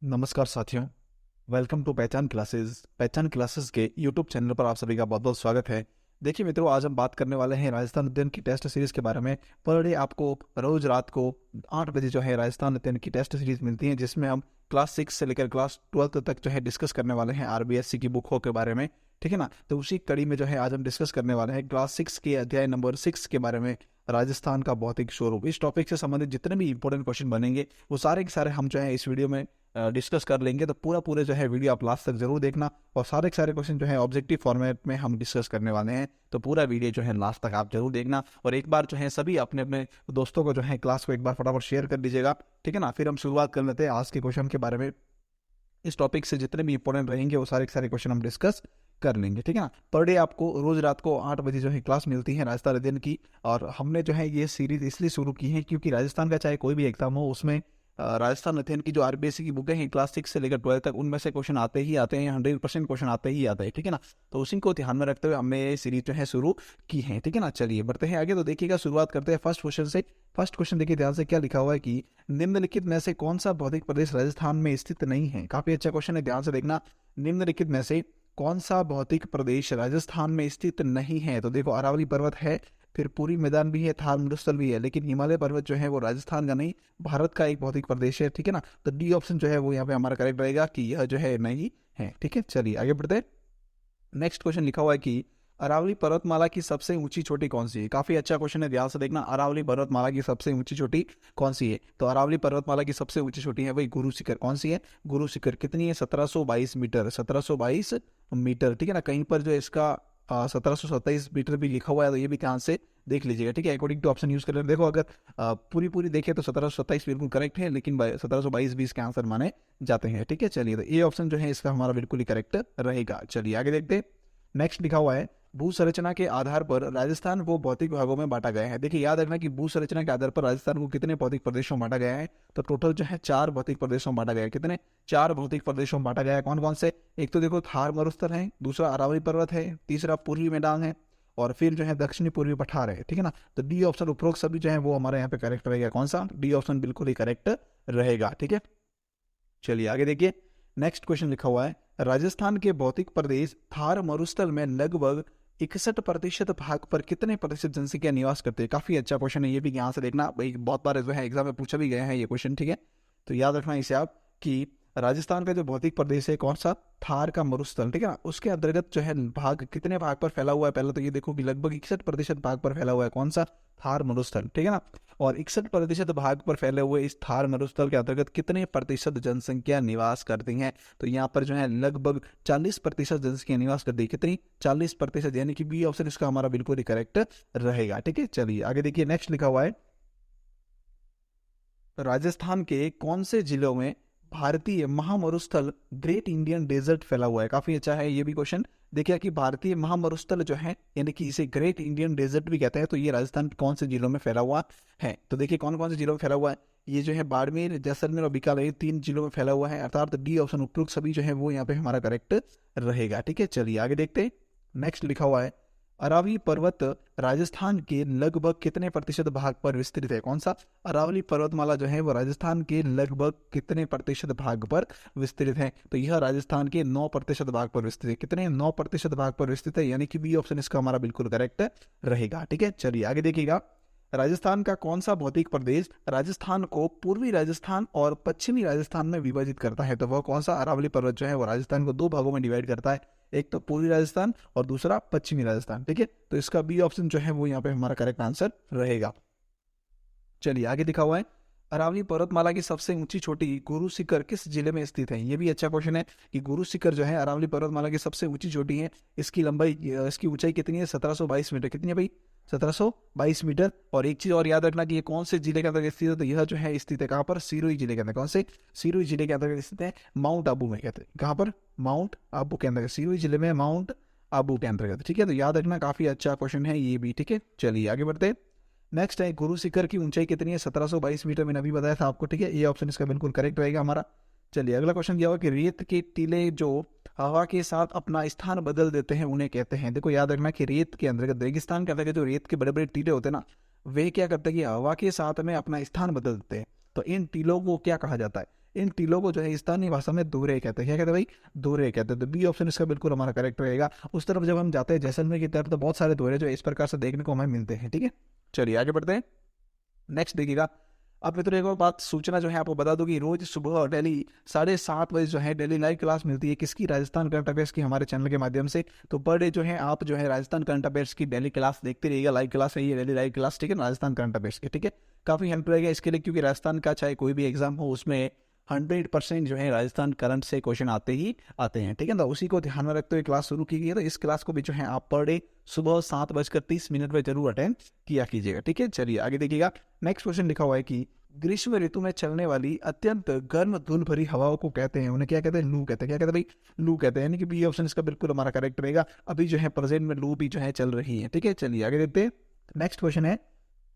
नमस्कार साथियों। Welcome to पहचान क्लासेस। पहचान क्लासेस के यूट्यूब चैनल पर आप सभी का बहुत बहुत स्वागत है। देखिए मित्रों, आज हम बात करने वाले हैं राजस्थान अध्ययन की टेस्ट सीरीज के बारे में। पर डे आपको रोज रात को 8 बजे जो है राजस्थान अध्ययन की टेस्ट सीरीज मिलती है, जिसमें हम क्लास 6 से लेकर क्लास 12 तक जो है डिस्कस करने वाले हैं आरबीएससी की बुकों के बारे में। ठीक है ना। तो उसी कड़ी में जो है आज हम डिस्कस करने वाले हैं क्लास 6 के अध्याय नंबर 6 के बारे में, राजस्थान का भौतिक स्वरूप। इस टॉपिक से संबंधित जितने भी इंपॉर्टेंट क्वेश्चन बनेंगे वो सारे के सारे हम जो है इस वीडियो में डिस्कस कर लेंगे। तो पूरे जो है वीडियो आप लास्ट तक जरूर देखना, और सारे के सारे क्वेश्चन जो है ऑब्जेक्टिव फॉर्मेट में हम डिस्कस करने वाले हैं। तो पूरा वीडियो जो है लास्ट तक आप जरूर देखना, और एक बार जो है सभी अपने अपने दोस्तों को जो है क्लास को एक बार फटाफट शेयर कर दीजिएगा। ठीक है ना। फिर हम शुरुआत कर लेते हैं आज के क्वेश्चन के बारे में। इस टॉपिक से जितने भी इंपॉर्टेंट रहेंगे वो सारे के सारे क्वेश्चन हम डिस्कस कर लेंगे। ठीक है ना। पर डे आपको रोज रात को 8 बजे जो है क्लास मिलती है राजस्थान अध्ययन की। और हमने जो है ये सीरीज इसलिए शुरू की है क्योंकि राजस्थान का चाहे कोई भी एग्जाम हो, उसमें राजस्थान अध्ययन की जो आरबीएससी की बुकें हैं क्लास 6 से लेकर 12 तक, उनमें से क्वेश्चन आते ही आते हैं। 100% क्वेश्चन आते ही आते हैं। ठीक है ना। तो उसी को ध्यान में रखते हुए हमने ये सीरीज जो है शुरू की है। ठीक है ना। चलिए बढ़ते हैं आगे। तो देखिएगा, शुरुआत करते हैं फर्स्ट क्वेश्चन से। फर्स्ट क्वेश्चन देखिए ध्यान से, क्या लिखा हुआ है कि निम्नलिखित में से कौन सा भौतिक प्रदेश राजस्थान में स्थित नहीं है। काफी अच्छा क्वेश्चन है, ध्यान से देखना। निम्नलिखित में से कौन सा भौतिक प्रदेश राजस्थान में स्थित नहीं है। तो देखो, अरावली पर्वत है, फिर पूरी मैदान भी है, थार मरुस्थल भी है, लेकिन हिमालय पर्वत जो है वो राजस्थान का नहीं, भारत का एक भौतिक प्रदेश है। ठीक है ना। तो डी ऑप्शन जो है वो यहाँ पे हमारा करेक्ट रहेगा कि यह जो है नहीं है। ठीक है, चलिए आगे बढ़ते हैं। नेक्स्ट क्वेश्चन लिखा हुआ है कि अरावली पर्वतमाला की सबसे ऊंची चोटी कौन सी है। काफी अच्छा क्वेश्चन है, ध्यान से देखना। अरावली पर्वतमाला की सबसे ऊंची चोटी कौन सी है। तो अरावली पर्वतमाला की सबसे ऊंची चोटी है वही गुरु शिखर। कौन सी है? गुरु शिखर। कितनी है? 1722 मीटर। 1722 मीटर। ठीक है ना। कहीं पर जो है इसका 1727 मीटर भी लिखा हुआ है, तो ये भी ध्यान से देख लीजिएगा। ठीक है, अकॉर्डिंग टू ऑप्शन यूज कर लेते। देखो, अगर पूरी पूरी देखें तो 1727 बिल्कुल करेक्ट है, लेकिन 1722 भी इसके आंसर माने जाते हैं। ठीक है, चलिए तो ये ऑप्शन जो है इसका हमारा बिल्कुल ही करेक्ट रहेगा। चलिए आगे देखते हैं। नेक्स्ट लिखा हुआ है, भू संरचना के आधार पर राजस्थान को भौतिक भागों में बांटा गया है। देखिए, याद रखना कि भू संरचना के आधार पर राजस्थान को कितने भौतिक प्रदेशों में बांटा गया है। तो टोटल जो है 4 भौतिक प्रदेशों में बांटा गया है। कितने? 4 भौतिक प्रदेशों में बांटा गया है। कौन कौन से? एक तो देखो थार मरुस्थल है, दूसरा अरावली पर्वत है, तीसरा पूर्वी मैदान है, और फिर जो है दक्षिणी पूर्वी पठार है। ठीक है ना। तो डी ऑप्शन उपरोक्त सभी जो है वो हमारे यहाँ पे करेक्ट रहेगा। कौन सा? डी ऑप्शन बिल्कुल ही करेक्ट रहेगा। ठीक है, चलिए आगे देखिए। नेक्स्ट क्वेश्चन लिखा हुआ है, राजस्थान के भौतिक प्रदेश थार मरुस्थल में लगभग 61% भाग पर कितने प्रतिशत जनसंख्या निवास करते हैं। काफी अच्छा क्वेश्चन है, ये भी यहाँ से देखना भाई, बहुत बार जो है एग्जाम में पूछा भी गया है ये क्वेश्चन। ठीक है, तो याद रखना इसे आप कि राजस्थान का जो भौतिक प्रदेश है कौन सा? थार का मरुस्थल। ठीक है ना। उसके अंतर्गत जो है भाग कितने भाग पर फैला हुआ है, पहले तो ये देखो कि लगभग 61% भाग पर फैला हुआ है। कौन सा? थार मरुस्थल। ठीक है ना। और 61% भाग पर फैले हुए इस थार मरुस्थल के अंतर्गत कितने प्रतिशत जनसंख्या निवास करती है। तो यहाँ पर जो है लगभग 40% जनसंख्या निवास करती है। कितनी? 40%, यानी कि बी ऑप्शन इसका हमारा बिल्कुल ही करेक्ट रहेगा। ठीक है, चलिए आगे देखिए। नेक्स्ट लिखा हुआ है, राजस्थान के कौन से जिलों में भारतीय महामरुस्थल ग्रेट इंडियन डेजर्ट फैला हुआ है। काफी अच्छा है ये भी क्वेश्चन। देखिए कि भारतीय महामरुस्थल जो है, यानी कि इसे ग्रेट इंडियन डेजर्ट भी कहते हैं, तो ये राजस्थान के कौन से जिलों में फैला हुआ है। तो देखिए कौन कौन से जिलों में फैला हुआ है। ये जो है बाड़मेर, जैसलमेर और बीकानेर, ये 3 जिलों में फैला हुआ है। अर्थात डी ऑप्शन उपयुक्त सभी जो है वो यहाँ पे हमारा करेक्ट रहेगा। ठीक है, चलिए आगे देखते हैं। नेक्स्ट लिखा हुआ है, अरावली पर्वत राजस्थान के लगभग कितने प्रतिशत भाग पर विस्तृत है। कौन सा? अरावली पर्वतमाला जो है वो राजस्थान के लगभग कितने प्रतिशत भाग पर विस्तृत है। तो यह राजस्थान के 9% भाग पर विस्तृत है। कितने? 9% भाग पर विस्तृत है, यानी कि बी ऑप्शन इसका हमारा बिल्कुल करेक्ट रहेगा। ठीक है, चलिए आगे देखिएगा। राजस्थान का कौन सा भौतिक प्रदेश राजस्थान को पूर्वी राजस्थान और पश्चिमी राजस्थान में विभाजित करता है। तो वह कौन सा? अरावली पर्वत जो है वो राजस्थान को 2 भागों में डिवाइड करता है, एक तो पूर्वी राजस्थान और दूसरा पश्चिमी राजस्थान। ठीक है, तो इसका बी ऑप्शन जो है वो यहाँ पे हमारा करेक्ट आंसर रहेगा। चलिए आगे दिखा हुआ है, अरावली पर्वतमाला की सबसे ऊंची चोटी गुरु शिखर किस जिले में स्थित है। ये भी अच्छा क्वेश्चन है कि गुरु शिखर जो है अरावली पर्वतमाला की सबसे ऊंची चोटी है। इसकी लंबाई, इसकी ऊंचाई कितनी है? 1722 मीटर। कितनी है भाई? 1722 मीटर। और एक चीज और याद रखना कि ये कौन से जिले के अंतर्गत स्थित है। तो यह जो है स्थित है कहाँ पर? सिरोही जिले के अंदर। कौन से? सिरोही जिले के अंतर्गत स्थित है, माउंट आबू में कहते हैं। कहाँ पर? माउंट आबू के अंतर्गत, सिरोही जिले में माउंट आबू के अंतर्गत। ठीक है, तो याद रखना, काफी अच्छा क्वेश्चन है ये भी। ठीक है, चलिए आगे बढ़ते हैं। नेक्स्ट है, गुरु शिखर की ऊंचाई कितनी है? 1722 मीटर, मैंने अभी बताया था आपको। ठीक है, ये ऑप्शन इसका बिल्कुल करेक्ट रहेगा हमारा। चलिए अगला क्वेश्चन क्या होगा कि रेत के टीले जो हवा के साथ अपना स्थान बदल देते हैं उन्हें कहते हैं। देखो याद रखना कि रेत के अंतर्गत, रेगिस्तान के अंतर्गत जो रेत के बड़े बड़े टीले होते हैं ना, वे क्या करते हैं कि हवा के साथ में अपना स्थान बदल देते हैं। तो इन टीलों को क्या कहा जाता है? इन टीलों को जो है स्थानीय भाषा में दोरे कहते हैं। क्या कहते हैं भाई? दोरे कहते हैं। तो बी ऑप्शन इसका बिल्कुल हमारा करेक्ट रहेगा। उस तरफ जब हम जाते हैं जैसलमेर की तरफ तो बहुत सारे दोरे जो इस प्रकार से देखने को हमें मिलते हैं। ठीक है, चलिए आगे बढ़ते हैं। नेक्स्ट देखिएगा। अब मित्रों एक और बात सूचना जो है आपको बता दूं कि रोज सुबह डेली 7:30 बजे जो है डेली लाइव क्लास मिलती है किसकी? राजस्थान करंट अफेयर्स की, हमारे चैनल के माध्यम से। तो पर डे जो है आप जो है राजस्थान करंट अफेयर्स की डेली क्लास देखते रहिएगा। लाइव क्लास है ये, डेली लाइव क्लास, ठीक है, राजस्थान करंट अफेयर्स की। ठीक है, काफी हेल्प रहेगा इसके लिए, क्योंकि राजस्थान का चाहे कोई भी एग्जाम हो उसमें 100% जो है राजस्थान करंट से क्वेश्चन आते ही आते हैं। ठीक है, तो उसी को ध्यान में रखते हुए क्लास शुरू की गई है। तो इस क्लास को भी जो है आप पर डे सुबह 7:30 पर जरूर अटेंड किया कीजिएगा। ठीक है, चलिए आगे देखिएगा। नेक्स्ट क्वेश्चन लिखा हुआ है कि ग्रीष्म ऋतु में चलने वाली अत्यंत गर्म धूल भरी हवाओं को कहते हैं, उन्हें क्या कहते हैं? लू कहते हैं। क्या कहते हैं भाई? लू कहते हैं। यानी कि बी ऑप्शन इसका बिल्कुल हमारा करेक्ट रहेगा। अभी जो है प्रेजेंट में लू भी जो है चल रही है। ठीक है, चलिए आगे देखते हैं। नेक्स्ट क्वेश्चन है,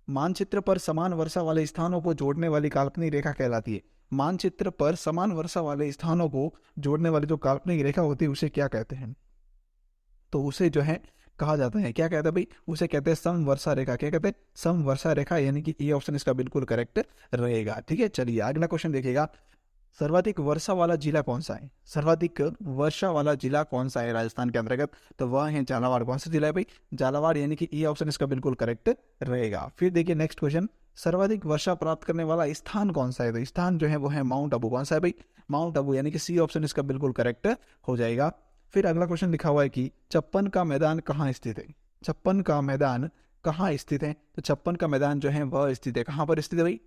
मानचित्र पर समान वर्षा वाले स्थानों को जोड़ने वाली काल्पनिक रेखा कहलाती है। मानचित्र पर समान वर्षा वाले स्थानों को जोड़ने वाली जो काल्पनिक रेखा होती है उसे क्या कहते हैं? तो उसे जो है कहा जाता है, क्या कहते हैं भाई? उसे कहते हैं समवर्षा रेखा। क्या कहते हैं? समवर्षा रेखा, यानी कि ये ऑप्शन इसका बिल्कुल करेक्ट रहेगा। ठीक है, चलिए अगला क्वेश्चन देखिएगा। सर्वाधिक वर्षा वाला जिला कौन सा है? सर्वाधिक वर्षा वाला जिला कौन सा है राजस्थान के अंतर्गत? तो वह है झालावाड़। कौन सा जिला है भाई? झालावाड़, यानी कि ये ऑप्शन इसका बिल्कुल करेक्ट रहेगा। फिर देखिए नेक्स्ट क्वेश्चन, सर्वाधिक वर्षा प्राप्त करने वाला स्थान कौन सा है? तो स्थान जो है वो है माउंट आबू। कौन सा है भाई? माउंट आबू, यानी कि सी ऑप्शन इसका बिल्कुल करेक्ट हो जाएगा। फिर अगला क्वेश्चन लिखा हुआ है कि छप्पन का मैदान कहाँ स्थित है? छप्पन का मैदान कहाँ स्थित है? तो छप्पन का मैदान जो है वह स्थित है, कहाँ पर स्थित है भाई?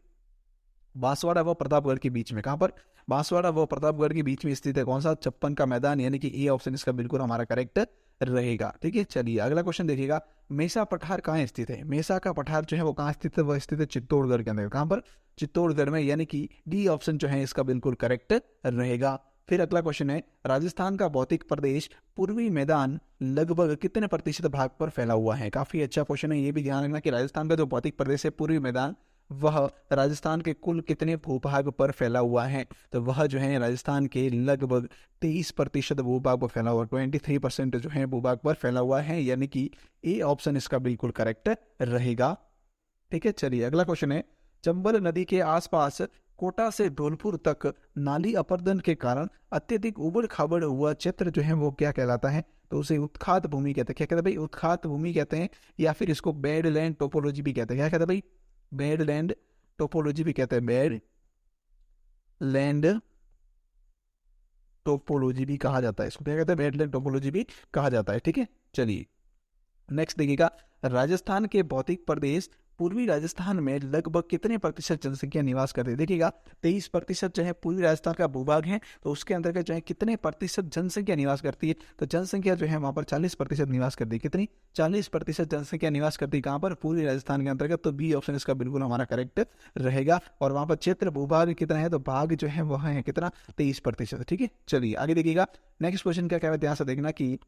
बांसवाड़ा व प्रतापगढ़ के बीच में। कहाँ पर? बांसवाड़ा व प्रतापगढ़ के बीच में स्थित है कौन सा? छप्पन का मैदान, यानी कि ए ऑप्शन इसका बिल्कुल हमारा करेक्ट रहेगा। ठीक है, चलिए अगला क्वेश्चन देखिएगा। मेसा पठार कहाँ स्थित है? मेसा का पठार जो है वो कहाँ स्थित है? वह स्थित है चित्तौड़गढ़ के अंदर। कहाँ पर? चित्तौड़गढ़ में, यानी कि डी ऑप्शन जो है इसका बिल्कुल करेक्ट रहेगा। फिर अगला क्वेश्चन है, राजस्थान का भौतिक प्रदेश पूर्वी मैदान लगभग कितने प्रतिशत भाग पर फैला हुआ है? काफी अच्छा क्वेश्चन है, ये भी ध्यान रखना कि राजस्थान का जो भौतिक प्रदेश है पूर्वी मैदान, वह राजस्थान के कुल कितने भूभाग पर फैला हुआ है? तो वह जो है राजस्थान के लगभग 23% भूभाग पर फैला हुआ, 23% जो है भूभाग पर फैला हुआ है, यानी कि ए ऑप्शन इसका बिल्कुल करेक्ट रहेगा। ठीक है, चलिए अगला क्वेश्चन है, चंबल नदी के आसपास कोटा से धौलपुर तक नाली अपरदन के कारण अत्यधिक उबड़ खाबड़ हुआ क्षेत्र जो है वो क्या कहलाता है? तो उसे उत्खात भूमि कहते हैं। क्या कहते हैं भाई? उत्खात भूमि कहते हैं, या फिर इसको बेड लैंड टोपोलॉजी भी कहते हैं। क्या कहते हैं भाई? बेड लैंड टोपोलॉजी भी कहते हैं, बेड लैंड टोपोलॉजी भी कहा जाता है इसको। क्या कहते हैं? बेड लैंड टोपोलॉजी भी कहा जाता है। ठीक है, चलिए नेक्स्ट देखिएगा। राजस्थान के भौतिक प्रदेश पूर्वी राजस्थान में लगभग कितने प्रतिशत जनसंख्या निवास करती है? देखिएगा 23% जो है पूर्वी राजस्थान का भूभाग है, तो उसके अंतर्गत जो है कितने प्रतिशत जनसंख्या निवास करती है? तो जनसंख्या जो है वहां पर 40% निवास करती है। कितनी? 40% जनसंख्या निवास करती है कहां पर? पूर्वी राजस्थान के अंतर्गत। तो बी ऑप्शन इसका बिल्कुल हमारा करेक्ट रहेगा। और वहां पर क्षेत्र भूभाग कितना है? तो भाग जो है वह है कितना? 23%। ठीक है, चलिए आगे देखिएगा। नेक्स्ट क्वेश्चन क्या है ध्यान से देखना कि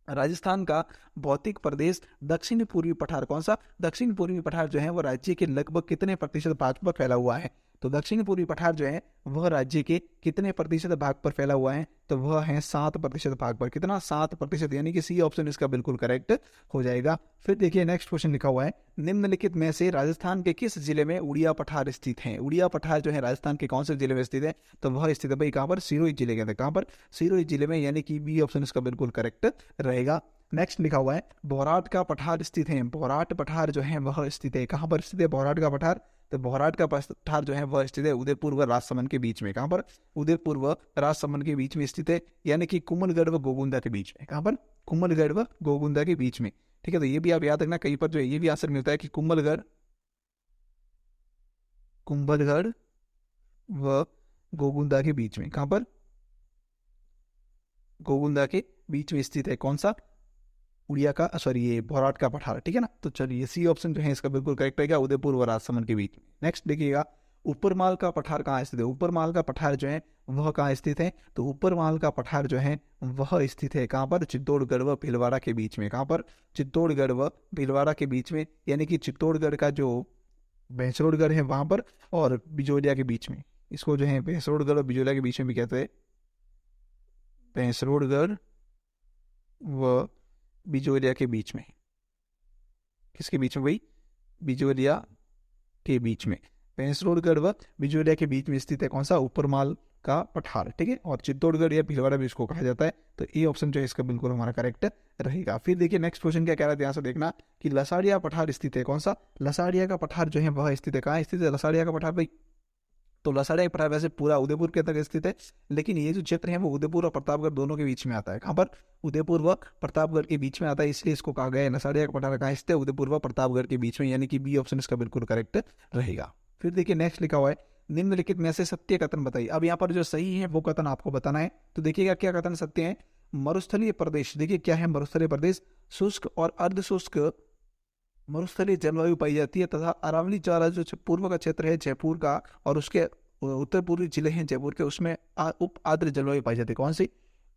राजस्थान का भौतिक प्रदेश दक्षिण पूर्वी पठार कौन सा? दक्षिण पूर्वी पठार जो है वो राज्य के लगभग कितने प्रतिशत भाग पर फैला हुआ है? तो दक्षिण पूर्वी पठार जो है वह राज्य के कितने प्रतिशत भाग पर फैला हुआ है? तो वह है 7% भाग पर। कितना? 7%, यानी कि सी ऑप्शन इसका बिल्कुल करेक्ट हो जाएगा। फिर देखिए नेक्स्ट क्वेश्चन लिखा हुआ है, निम्नलिखित में से राजस्थान के किस जिले में उड़िया पठार स्थित है? उड़िया पठार जो है राजस्थान के कौन से जिले में स्थित है? तो वह स्थित है भाई कहाँ पर? सिरोही जिले के अंदर। कहाँ पर? सिरोही जिले में, यानी कि बी ऑप्शन इसका बिल्कुल करेक्ट रहेगा। नेक्स्ट लिखा हुआ है, बोराट का पठार स्थित है। बोराट पठार जो है वह स्थित है कहाँ पर? स्थित है बोराट का पठार? तो बोराट का पठार जो है वह स्थित है उदयपुर व राजसमंद के बीच में। कहाँ पर? उदयपुर व राजसमंद के बीच में स्थित है, यानी कि कुंभलगढ़ व गोगुंदा के बीच में। कहाँ पर? कुंभलगढ़ व गोगुंदा के बीच में। ठीक है, तो ये भी आप याद रखना, कहीं पर जो है ये भी आंसर मिलता है कि कुंभलगढ़ व गोगुंदा के बीच में। कहाँ पर? गोगुंदा के बीच में स्थित है कौन सा? उड़िया का, सॉरी ये बोराट का पठार। ठीक है ना, तो चलिए सी ऑप्शन जो है इसका बिल्कुल करेक्ट रहेगा, उदयपुर व राजसमंद के बीच में। नेक्स्ट देखिएगा, ऊपरमाल का पठार कहाँ स्थित है? ऊपरमाल का पठार जो है वह कहाँ स्थित है? तो ऊपरमाल का पठार जो है वह स्थित है कहाँ पर? चित्तौड़गढ़ व भीलवाड़ा के बीच में। कहाँ पर? चित्तौड़गढ़ व भीलवाड़ा के बीच में, यानी कि चित्तौड़गढ़ का जो भैंसरोडगढ़ है वहां पर और बिजोलिया के बीच में। इसको जो है भैंसरोडगढ़ और बिजोलिया के बीच में भी कहते हैं, भैंसरोडगढ़ व बिजोलिया के बीच में। किसके बीच में भाई? बिजोलिया के बीच में। पेंसरोडगढ़ व बिजोरिया के बीच में स्थित है कौन सा? ऊपरमाल का पठार, ठीक है। और चित्तौड़गढ़ या भीलवाड़ा भी इसको कहा जाता है। तो ए ऑप्शन जो है इसका बिल्कुल हमारा करेक्ट रहेगा। फिर देखिए नेक्स्ट क्वेश्चन क्या कह रहा है, ध्यान से देखना कि लसाड़िया पठार स्थित है कौन सा? लसाड़िया का पठार जो है वह स्थित है कहाँ स्थित है लसाड़िया का पठार भाई? तो लसाड़िया का पठार वैसे पूरा उदयपुर के अंदर स्थित है, लेकिन ये जो क्षेत्र है वो उदयपुर और प्रतापगढ़ दोनों के बीच में आता है। कहाँ पर? उदयपुर व प्रतापगढ़ के बीच में आता है, इसलिए इसको कहा गया है लसाड़िया का पठार कहाँ स्थित है? उदयपुर व प्रतापगढ़ के बीच में, यानी कि बी ऑप्शन इसका बिल्कुल करेक्ट रहेगा। फिर देखिए नेक्स्ट लिखा हुआ है निम्नलिखित में से सत्य कथन बताइए। अब यहाँ पर जो सही है वो कथन आपको बताना है। तो देखिएगा क्या कथन सत्य है। मरुस्थलीय प्रदेश, देखिए क्या है मरुस्थलीय प्रदेश? शुष्क और अर्ध शुष्क मरुस्थलीय जलवायु पाई जाती है तथा अरावली चारा जो पूर्व का क्षेत्र है जयपुर का और उसके उत्तर पूर्वी जिले हैं जयपुर के, उसमें उप आर्द्र जलवायु पाई जाती है। कौन सी?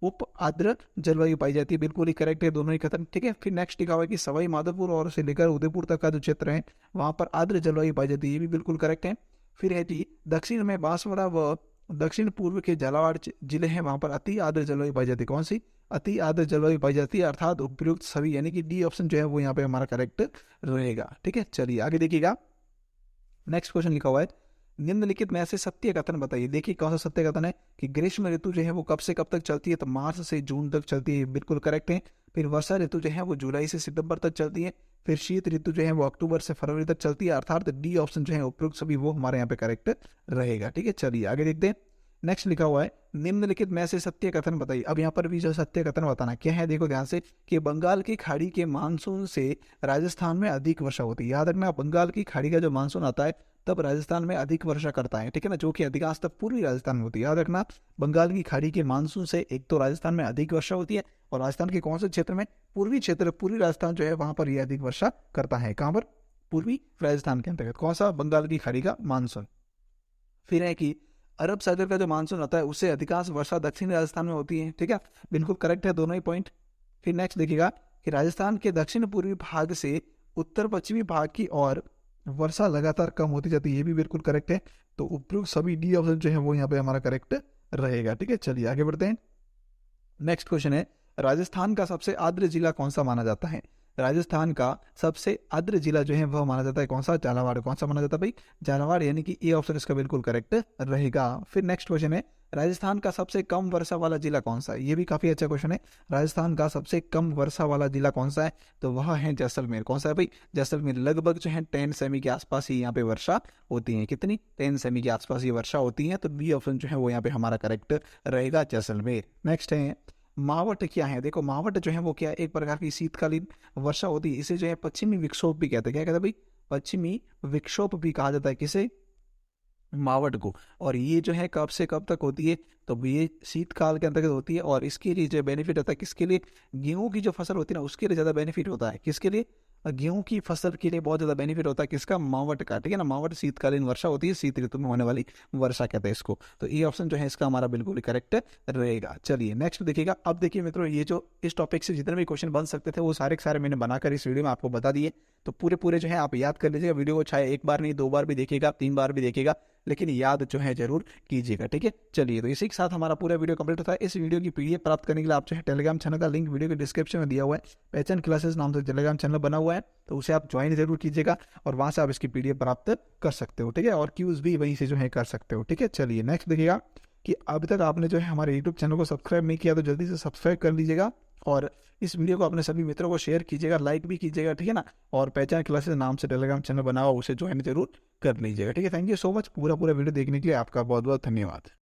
उप आर्द्र जलवायु पाई जाती है। बिल्कुल ही करेक्ट है दोनों ही कथन, ठीक है। फिर नेक्स्ट लिखा हुआ है कि सवाई माधोपुर और से लेकर उदयपुर तक का जो क्षेत्र है वहां पर आर्द्र जलवायु पाई जाती है, ये भी बिल्कुल करेक्ट है। फिर है कि दक्षिण में बांसवाड़ा व दक्षिण पूर्व के झालावाड़ जिले हैं वहां पर अति आर्द्र जलवायु पाई जाती है। कौन सी? अति आर्द्र जलवायु पाई जाती है, अर्थात उपयुक्त सभी, यानी कि डी ऑप्शन जो है वो यहाँ पे हमारा करेक्ट रहेगा, ठीक है। चलिए आगे देखिएगा नेक्स्ट क्वेश्चन लिखा हुआ है निम्नलिखित में से सत्य कथन बताइए। देखिए कौन सा सत्य कथन है कि ग्रीष्म ऋतु जो है वो कब से कब तक चलती है? तो मार्च से जून तक चलती है, बिल्कुल करेक्ट है। फिर वर्षा ऋतु जो है वो जुलाई से सितंबर तक चलती है। फिर शीत ऋतु जो है वो अक्टूबर से फरवरी तक चलती है, अर्थात डी ऑप्शन जो है उपयुक्त सभी वो हमारे यहाँ पे करेक्ट रहेगा, ठीक है। चलिए आगे देखते हैं नेक्स्ट लिखा हुआ है निम्नलिखित में से सत्य कथन बताइए। अब यहाँ पर भी जो सत्य कथन बताना क्या है, देखो ध्यान से कि बंगाल की खाड़ी के मानसून से राजस्थान में अधिक वर्षा होती है। याद रखना बंगाल की खाड़ी का जो मानसून आता है तब राजस्थान में अधिक वर्षा करता है, ठीक है ना, जो कि अधिकांश तक पूर्वी राजस्थान में होती है। याद रखना बंगाल की खाड़ी के मानसून से एक तो राजस्थान में अधिक वर्षा होती है और राजस्थान के कौन से क्षेत्र में? पूर्वी क्षेत्र, पूर्वी राजस्थान जो है वहां पर यह अधिक वर्षा करता है। कहां पर? पूर्वी राजस्थान के अंतर्गत। कौन सा? बंगाल की खाड़ी का मानसून। फिर है कि अरब सागर का जो मानसून होता है उससे अधिकांश वर्षा दक्षिणी राजस्थान में होती है, ठीक है, बिल्कुल करेक्ट है दोनों ही पॉइंट। फिर नेक्स्ट देखिएगा कि राजस्थान के दक्षिण पूर्वी भाग से उत्तर पश्चिमी भाग की ओर वर्षा लगातार कम होती जाती है, ये भी बिल्कुल करेक्ट है। तो उपयुक्त सभी डी ऑप्शन जो है वो यहाँ पे हमारा करेक्ट रहेगा, ठीक है। चलिए आगे बढ़ते हैं नेक्स्ट क्वेश्चन है राजस्थान का सबसे आर्द्र जिला कौन सा माना जाता है? राजस्थान का सबसे आर्द्र जिला जो है वह माना जाता है कौन सा? झालावाड़। कौन सा माना जाता है भाई? झालावाड़, यानी कि ए ऑप्शन इसका बिल्कुल करेक्ट रहेगा। फिर नेक्स्ट क्वेश्चन है राजस्थान का सबसे कम वर्षा वाला जिला कौन सा है? ये भी काफी अच्छा क्वेश्चन है। राजस्थान का सबसे कम वर्षा वाला जिला कौन सा है? तो वह है जैसलमेर। कौन सा है भाई? जैसलमेर। लगभग जो है 10 सेमी के आसपास ही यहाँ पे वर्षा होती है। कितनी? 10 सेमी के आसपास ये वर्षा होती है। तो बी ऑप्शन जो है वो यहाँ पे हमारा करेक्ट रहेगा, जैसलमेर। नेक्स्ट है मावट क्या है? देखो मावट जो है वो क्या है? एक प्रकार की शीतकालीन वर्षा होती है। इसे जो है पश्चिमी विक्षोभ भी कहते हैं। क्या कहते हैं भाई? पश्चिमी विक्षोभ भी कहा जाता है। किसे? मावट को। और ये जो है कब से कब तक होती है? तो ये शीतकाल के अंतर्गत होती है और इसके लिए जो बेनिफिट होता है किसके लिए? गेहूं की जो फसल होती है ना उसके लिए ज्यादा बेनिफिट होता है। किसके लिए? गेहूं की फसल के लिए बहुत ज्यादा बेनिफिट होता है। किसका? मावट का, ठीक है ना। मावट शीतकालीन वर्षा होती है, शीत ऋतु में होने वाली वर्षा कहते हैं इसको। तो ये ऑप्शन जो है इसका हमारा बिल्कुल करेक्ट रहेगा। चलिए नेक्स्ट देखिएगा। अब देखिए मित्रों ये जो इस टॉपिक से जितने भी क्वेश्चन बन सकते थे वो सारे के सारे मैंने बनाकर इस वीडियो में आपको बता दिए। तो पूरे पूरे जो है आप याद कर लीजिएगा। वीडियो को चाहे एक बार नहीं 2 बार भी देखिएगा, 3 बार भी देखिएगा, लेकिन याद जो है जरूर कीजिएगा, ठीक है। चलिए तो इसी के साथ हमारा पूरा वीडियो कंप्लीट होता है। इस वीडियो की पीडीएफ प्राप्त करने के लिए आप जो है टेलीग्राम चैनल का लिंक वीडियो के डिस्क्रिप्शन में दिया हुआ है। पहचान क्लासेस नाम से टेलीग्राम चैनल बना हुआ है, तो उसे आप ज्वाइन जरूर कीजिएगा और वहां से आप इसकी पीडीएफ प्राप्त कर सकते हो, ठीक है। और क्यूज भी वहीं से जो है कर सकते हो, ठीक है। चलिए नेक्स्ट देखिएगा कि अभी तक आपने जो है हमारे यूट्यूब चैनल को सब्सक्राइब नहीं किया तो जल्दी से सब्सक्राइब कर लीजिएगा और इस वीडियो को अपने सभी मित्रों को शेयर कीजिएगा, लाइक भी कीजिएगा, ठीक है ना। और पहचान क्लासेस नाम से टेलीग्राम चैनल बना हुआ उसे ज्वाइन जरूर कर लीजिएगा, ठीक है। थैंक यू सो मच पूरा वीडियो देखने के लिए आपका बहुत बहुत धन्यवाद।